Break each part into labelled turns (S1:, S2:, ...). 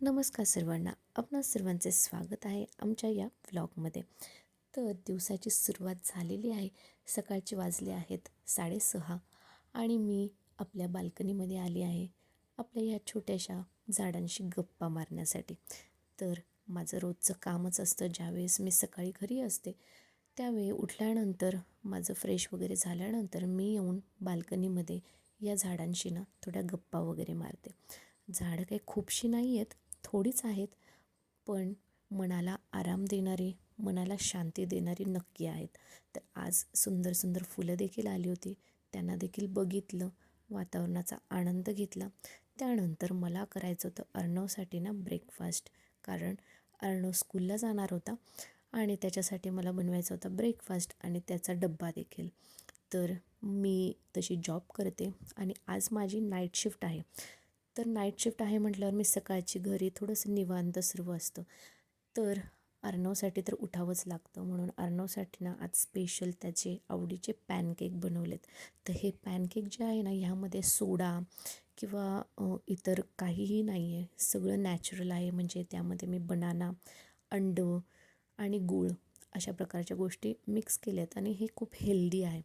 S1: नमस्कार सर्वांना. आपणा सर्वांचे स्वागत आहे आमच्या या व्लॉगमध्ये. तर दिवसाची सुरुवात झालेली आहे. सकाळचे वाजले आहेत 6:30 आणि मी आपल्या बाल्कनीमध्ये आली आहे आपल्या या छोट्याशा झाडांशी गप्पा मारण्यासाठी. तर माझं रोजचं कामच असतं, ज्यावेळेस मी सकाळी घरी असते त्यावेळी उठल्यानंतर माझं फ्रेश वगैरे झाल्यानंतर मी येऊन बाल्कनीमध्ये या झाडांशी थोड्या गप्पा वगैरे मारते. झाडं काही खूपशी नाही आहेत, थोडीच आहेत, पण मनाला आराम देणारी, मनाला शांती देणारी नक्की आहेत. तर आज सुंदर सुंदर फुलं देखील आली होती, त्यांना देखील बघितलं, वातावरणाचा आनंद घेतला. त्यानंतर मला करायचं होतं अर्णवसाठी ब्रेकफास्ट, कारण अर्णव स्कूलला जाणार होता आणि त्याच्यासाठी मला बनवायचा होता ब्रेकफास्ट आणि त्याचा डब्बा देखील. तर मी तशी जॉब करते आणि आज माझी नाईट शिफ्ट आहे. तर नाईट शिफ्ट आहे म्हटल्यावर मी सकाळची घरी थोडंसं निवांत सर्व असतं. तर अर्णवसाठी तर उठावंच लागतं, म्हणून अर्णवसाठी आज स्पेशल त्याचे आवडीचे पॅनकेक बनवलेत. तर हे पॅनकेक जे आहे ह्यामध्ये सोडा किंवा इतर काहीही नाही आहे, सगळं नॅचरल आहे. म्हणजे त्यामध्ये मी बनाना, अंडं आणि गूळ अशा प्रकारच्या गोष्टी मिक्स केल्यात आणि हे खूप हेल्दी आहे.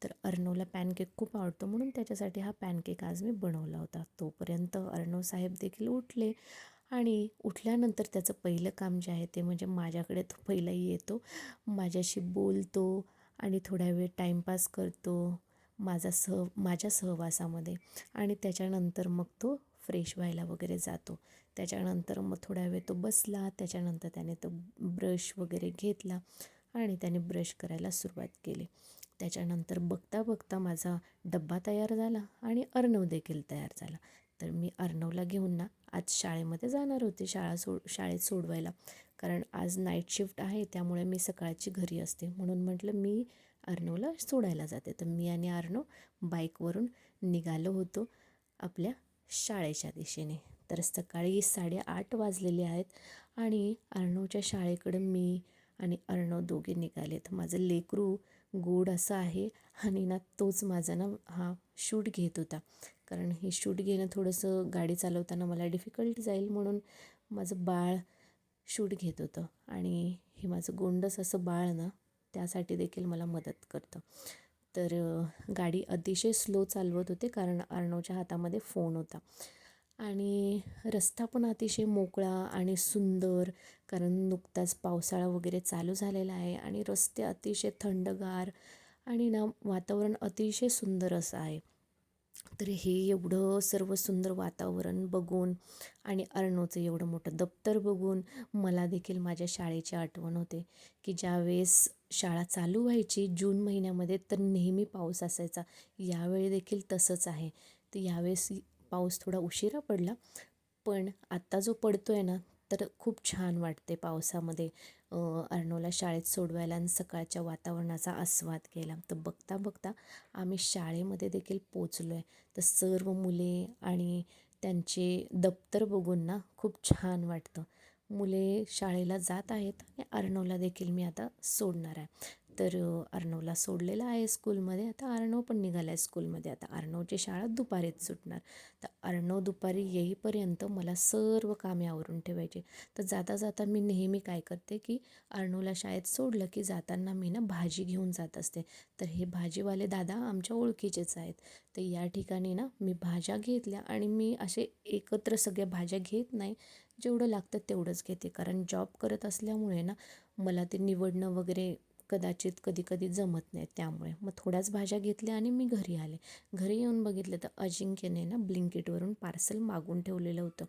S1: तर अर्णवला पॅनकेक खूप आवडतो, म्हणून त्याच्यासाठी हा पॅनकेक आज मी बनवला होता. तोपर्यंत अर्णव साहेब देखील उठले आणि उठल्यानंतर त्याचं पहिलं काम जे आहे ते म्हणजे माझ्याकडे तो पहिलाही येतो, माझ्याशी बोलतो आणि थोड्या वेळ टाईमपास करतो माझ्या सहवासामध्ये आणि त्याच्यानंतर मग तो फ्रेश व्हायला वगैरे जातो. त्याच्यानंतर मग थोड्या वेळ तो बसला, त्याच्यानंतर त्याने तो ब्रश वगैरे घेतला आणि त्याने ब्रश करायला सुरुवात केली. त्याच्यानंतर बघता बघता माझा डब्बा तयार झाला आणि अर्णव देखील तयार झाला. तर मी अर्णवला घेऊन आज शाळेमध्ये जाणार होते, शाळेत सोडवायला, कारण आज नाईट शिफ्ट आहे, त्यामुळे मी सकाळची घरी असते. म्हणून म्हटलं मी अर्णवला सोडायला जाते. तर मी आणि अर्णव बाईकवरून निघालो होतो आपल्या शाळेच्या दिशेने. तर सकाळी 8:30 वाजलेले आहेत आणि अर्णवच्या शाळेकडं मी आणि अर्णव दोघे निघालेत. माझं लेकरू गोड असं आहे आणि तोच माझा हा शूट घेत होता, कारण हे शूट घेणं थोडंसं गाडी चालवताना मला डिफिकल्ट जाईल, म्हणून माझं बाळ शूट घेत होतं. आणि हे माझं गोंडस असं बाळ त्यासाठी देखील मला मदत करतं. तर गाडी अतिशय स्लो चालवत होते, कारण अर्णवच्या हातामध्ये फोन होता आणि रस्ता पण अतिशय मोकळा आणि सुंदर, कारण नुकताच पावसाळा वगैरे चालू झालेला आहे आणि रस्ते अतिशय थंडगार आणि वातावरण अतिशय सुंदर असं आहे. तर हे एवढं सर्व सुंदर वातावरण बघून आणि अर्णवचं एवढं मोठं दप्तर बघून मला देखील माझ्या शाळेची आठवण होते, की ज्यावेळेस शाळा चालू व्हायची जून महिन्यामध्ये तर नेहमी पाऊस असायचा. यावेळी देखील तसंच आहे. तर यावेळेस पाऊस थोडा उशिरा पडला, पण आत्ता जो पडतो आहे तर खूप छान वाटते पावसामध्ये अर्णवला शाळेत सोडवायला आणि सकाळच्या वातावरणाचा आस्वाद केला. तर बघता बघता आम्ही शाळेमध्ये देखील पोचलो आहे. तर सर्व मुले आणि त्यांचे दप्तर बघून खूप छान वाटतं. मुले शाळेला जात आहेत आणि अर्णवला देखील मी आता सोडणार आहे. तर अर्णवला सोडलेलं आहे स्कूलमध्ये. आता अर्णव पण निघाला आहे स्कूलमध्ये. आता अर्णवची शाळा दुपारीच सुटणार. तर अर्णव दुपारी येईपर्यंत मला सर्व कामे आवरून ठेवायचे. तर जाता जाता मी नेहमी काय करते, की अर्णवला शाळेत सोडलं की जाताना मी भाजी घेऊन जात असते. तर हे भाजीवाले दादा आमच्या ओळखीचेच आहेत. तर या ठिकाणी मी भाज्या घेतल्या आणि मी असे एकत्र सगळ्या भाज्या घेत नाही, जेवढं लागतं तेवढंच घेते, कारण जॉब करत असल्यामुळे मला ते निवडणं वगैरे कदाचित कधी कधी जमत नाही. त्यामुळे मग थोड्याच भाज्या घेतल्या आणि मी घरी आले. घरी येऊन बघितलं तर अजिंक्यने ब्लिंकिटवरून पार्सल मागून ठेवलेलं होतं.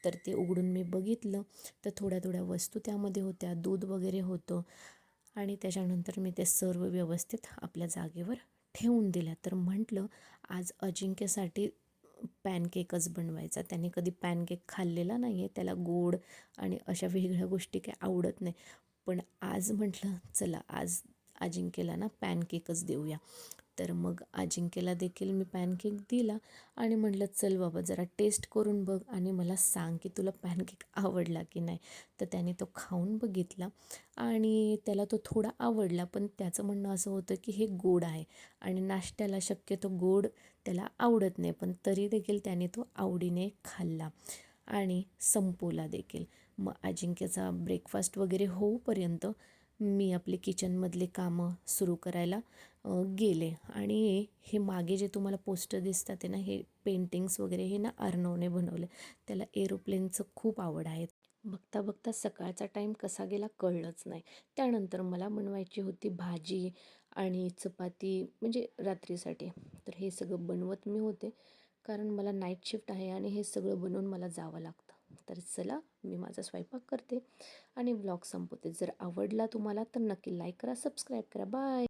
S1: तर ते उघडून मी बघितलं तर थोड्या थोड्या वस्तू त्यामध्ये होत्या, दूध वगैरे होतं आणि त्याच्यानंतर मी ते सर्व व्यवस्थित आपल्या जागेवर ठेवून दिल्या. तर म्हटलं आज अजिंक्यसाठी पॅनकेकच बनवायचा. त्याने कधी पॅनकेक खाल्लेला नाही आहे, त्याला गोड आणि अशा वेगळ्या गोष्टी काही आवडत नाही. पण आज म्हटलं चला आज अजिंक्यला पॅनकेकच देऊया. तर मग अजिंक्यला देखील मी पॅनकेक दिला आणि म्हटलं चल बाबा जरा टेस्ट करून बघ आणि मला सांग की तुला पॅनकेक आवडला की नाही. तर त्याने तो खाऊन बघितला आणि त्याला तो थोडा आवडला, पण त्याचं म्हणणं असं होतं की हे गोड आहे आणि नाश्त्याला शक्यतो गोड त्याला आवडत नाही, पण तरी देखील त्याने तो आवडीने खाल्ला. आणि संपूला देखील. मग अजिंक्यचा ब्रेकफास्ट वगैरे होऊपर्यंत मी आपले किचनमधले कामं सुरू करायला गेले. आणि हे मागे जे तुम्हाला पोस्टर दिसतात आहे ना, हे पेंटिंग्स वगैरे हे ना अर्णवने बनवले. त्याला एरोप्लेनचं खूप आवड आहे. बघता बघता सकाळचा टाईम कसा गेला कळलंच नाही. त्यानंतर मला बनवायची होती भाजी आणि चपाती म्हणजे रात्रीसाठी. तर हे सगळं बनवत मी होते, कारण मला नाईट शिफ्ट आहे आणि हे सगळं बनवून मला जावं लागतं. तर चला मी माझा स्वयंपाक करते आणि व्लॉग संपवते. जर आवडला तुम्हाला तर नक्की लाईक करा, सबस्क्राईब करा. बाय.